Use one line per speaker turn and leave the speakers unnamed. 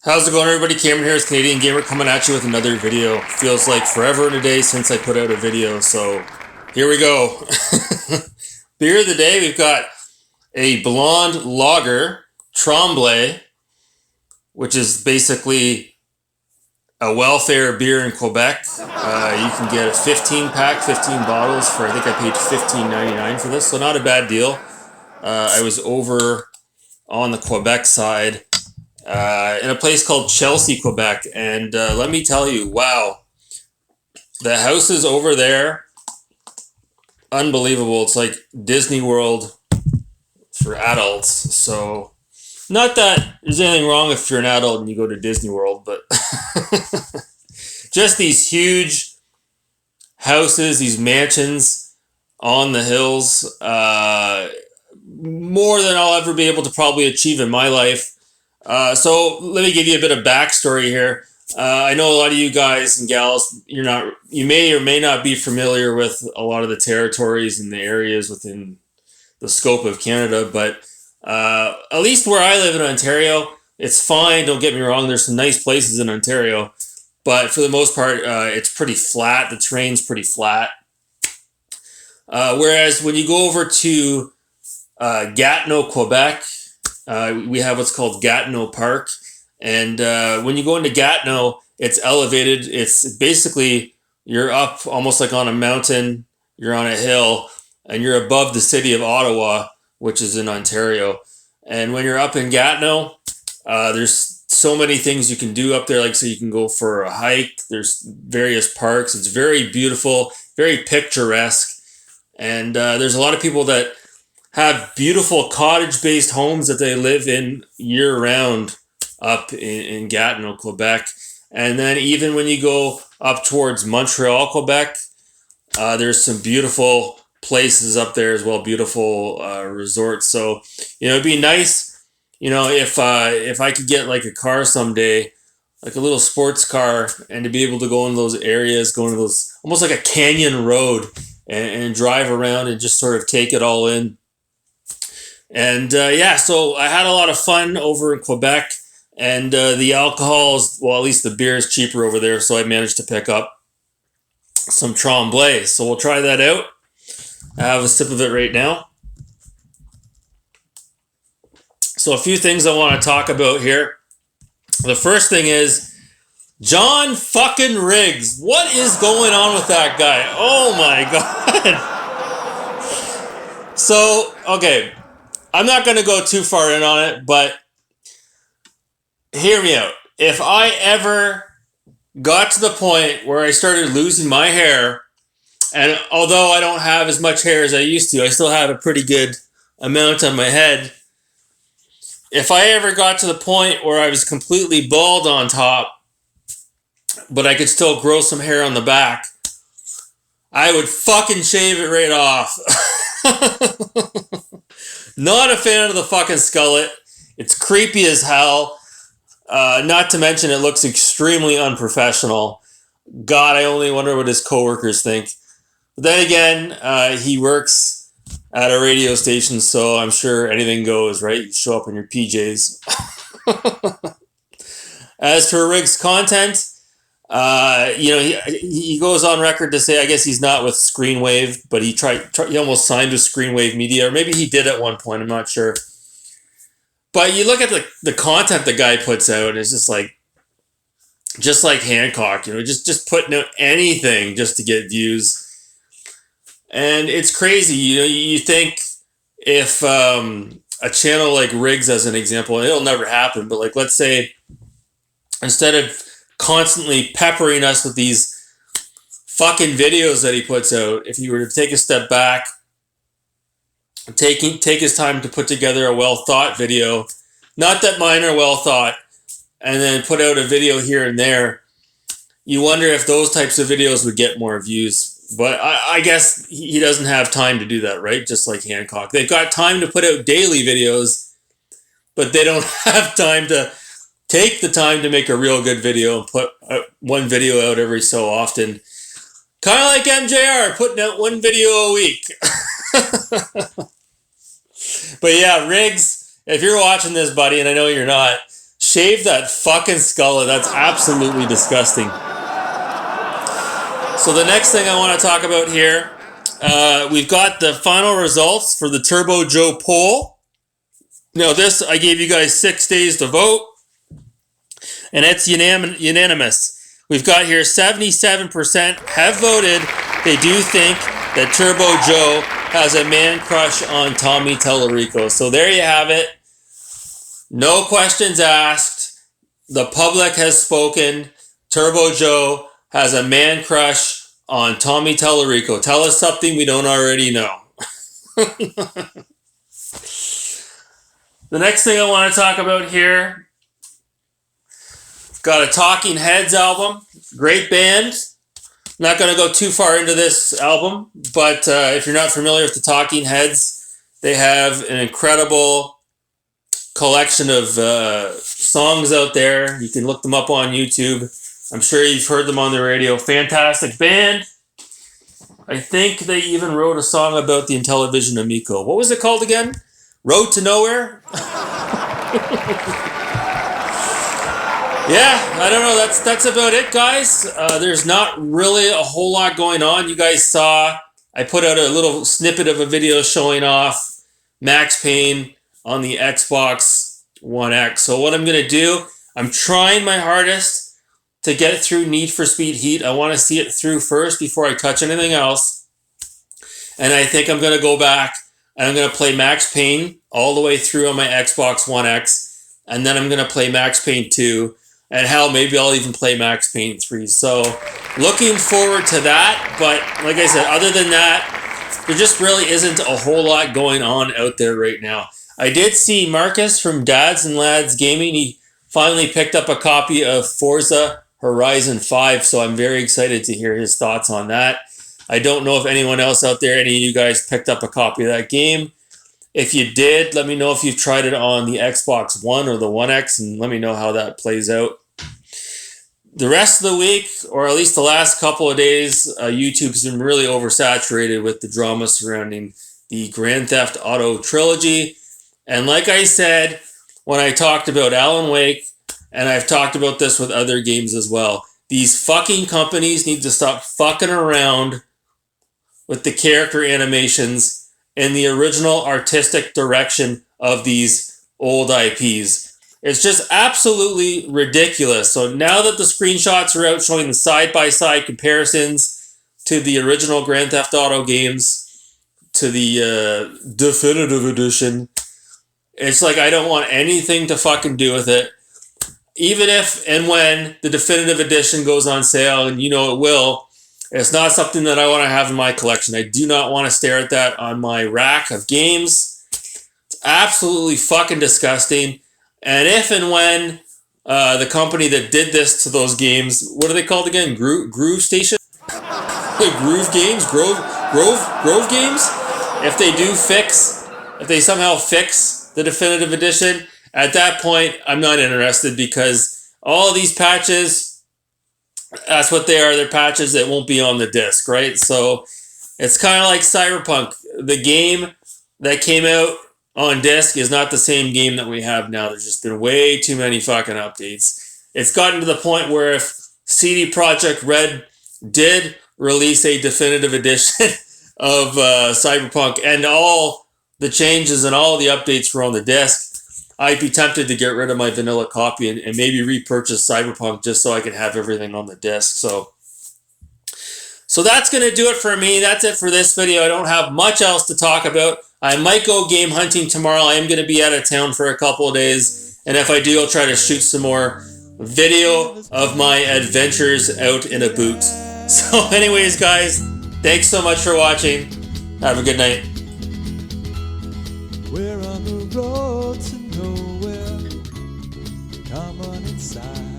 How's it going, everybody? Cameron here, is Canadian Gamer, coming at you with another video. Feels like forever and a day since I put out a video, so here we go. Beer of the day, we've got a blonde lager, Tremblay, which is basically a welfare beer in Quebec. You can get a 15-pack, 15 bottles for, I think I paid $15.99 for this, so not a bad deal. I was over on the Quebec side in a place called Chelsea, Quebec, and let me tell you, wow, the houses over there, unbelievable. It's like Disney World for adults. So, not that there's anything wrong if you're an adult and you go to Disney World, but just these huge houses, these mansions on the hills, more than I'll ever be able to probably achieve in my life. So let me give you a bit of backstory here. I know a lot of you guys and gals, you may or may not be familiar with a lot of the territories and the areas within the scope of Canada, but at least where I live in Ontario, it's fine. Don't get me wrong. There's some nice places in Ontario, but for the most part, it's pretty flat. The terrain's pretty flat. Whereas when you go over to Gatineau, Quebec, we have what's called Gatineau Park, and when you go into Gatineau, it's elevated. It's basically, you're up almost like on a mountain, you're on a hill, and you're above the city of Ottawa, which is in Ontario. And when you're up in Gatineau, there's so many things you can do up there. Like, so you can go for a hike. There's various parks. It's very beautiful, very picturesque, and there's a lot of people that have beautiful cottage-based homes that they live in year-round up in Gatineau, Quebec. And then even when you go up towards Montreal, Quebec, there's some beautiful places up there as well, beautiful resorts. So, it'd be nice, if I could get like a car someday, like a little sports car, and to be able to go in those areas, go into those, almost like a canyon road, and drive around and just sort of take it all in. And so I had a lot of fun over in Quebec, and the alcohol is, well, at least the beer is cheaper over there, so I managed to pick up some Tremblay. So we'll try that out. I have a sip of it right now. So a few things I want to talk about here. The first thing is John fucking Riggs. What is going on with that guy? Oh my God. So, okay. I'm not going to go too far in on it, but hear me out. If I ever got to the point where I started losing my hair, and although I don't have as much hair as I used to, I still have a pretty good amount on my head. If I ever got to the point where I was completely bald on top, but I could still grow some hair on the back, I would fucking shave it right off. Not a fan of the fucking skullet. It's creepy as hell. Not to mention it looks extremely unprofessional. God, I only wonder what his coworkers think. But then again, he works at a radio station, so I'm sure anything goes, right? You show up in your PJs. As for Riggs' content, he goes on record to say, I guess he's not with Screenwave, but he almost signed with Screenwave Media, or maybe he did at one point, I'm not sure. But you look at the content the guy puts out, and it's just like Hancock, just putting out anything just to get views. And it's crazy, you think if a channel like Riggs, as an example, and it'll never happen, but like, let's say, instead of constantly peppering us with these fucking videos that he puts out, if he were to take a step back, take his time to put together a well-thought video, not that mine are well-thought, and then put out a video here and there, you wonder if those types of videos would get more views. But I guess he doesn't have time to do that, right? Just like Hancock. They've got time to put out daily videos, but they don't have time to take the time to make a real good video and put one video out every so often. Kind of like MJR, putting out one video a week. But yeah, Riggs, if you're watching this, buddy, and I know you're not, Shave that fucking skull. That's absolutely disgusting. So the next thing I want to talk about here, we've got the final results for the Turbo Joe poll. Now this, I gave you guys 6 days to vote, and it's unanimous. We've got here 77% have voted. They do think that Turbo Joe has a man crush on Tommy Tallarico. So there you have it. No questions asked. The public has spoken. Turbo Joe has a man crush on Tommy Tallarico. Tell us something we don't already know. The next thing I want to talk about here, got a Talking Heads album. Great band. Not going to go too far into this album, but if you're not familiar with the Talking Heads, they have an incredible collection of songs out there. You can look them up on YouTube. I'm sure you've heard them on the radio. Fantastic band. I think they even wrote a song about the Intellivision Amico. What was it called again? Road to Nowhere? Yeah, I don't know. That's about it, guys. There's not really a whole lot going on. You guys saw I put out a little snippet of a video showing off Max Payne on the Xbox One X. So what I'm going to do, I'm trying my hardest to get through Need for Speed Heat. I want to see it through first before I touch anything else. And I think I'm going to go back and I'm going to play Max Payne all the way through on my Xbox One X. And then I'm going to play Max Payne 2. And hell, maybe I'll even play Max Payne 3. So, looking forward to that. But, like I said, other than that, there just really isn't a whole lot going on out there right now. I did see Marcus from Dads and Lads Gaming. He finally picked up a copy of Forza Horizon 5. So, I'm very excited to hear his thoughts on that. I don't know if anyone else out there, any of you guys picked up a copy of that game. If you did, let me know if you've tried it on the Xbox One or the One X, and let me know how that plays out. The rest of the week, or at least the last couple of days, YouTube has been really oversaturated with the drama surrounding the Grand Theft Auto trilogy. And like I said, when I talked about Alan Wake, and I've talked about this with other games as well, these fucking companies need to stop fucking around with the character animations and the original artistic direction of these old IPs. It's just absolutely ridiculous. So now that the screenshots are out showing the side-by-side comparisons to the original Grand Theft Auto games, to the Definitive Edition, it's like I don't want anything to fucking do with it. Even if and when the Definitive Edition goes on sale, and you know it will, it's not something that I want to have in my collection. I do not want to stare at that on my rack of games. It's absolutely fucking disgusting. And if and when the company that did this to those games, what are they called again? Groove Station? Groove Games? Grove Games? If they somehow fix the Definitive Edition, at that point, I'm not interested because all of these patches, that's what they are. They're patches that won't be on the disc, right? So it's kind of like Cyberpunk. The game that came out on disc is not the same game that we have now. There's just been way too many fucking updates. It's gotten to the point where if CD Projekt Red did release a definitive edition of Cyberpunk and all the changes and all the updates were on the disc, I'd be tempted to get rid of my vanilla copy and maybe repurchase Cyberpunk just so I could have everything on the disc. So that's going to do it for me. That's it for this video. I don't have much else to talk about. I might go game hunting tomorrow. I am going to be out of town for a couple of days. And if I do, I'll try to shoot some more video of my adventures out in a boot. So anyways, guys, thanks so much for watching. Have a good night.
We're on the road to nowhere. Come on inside.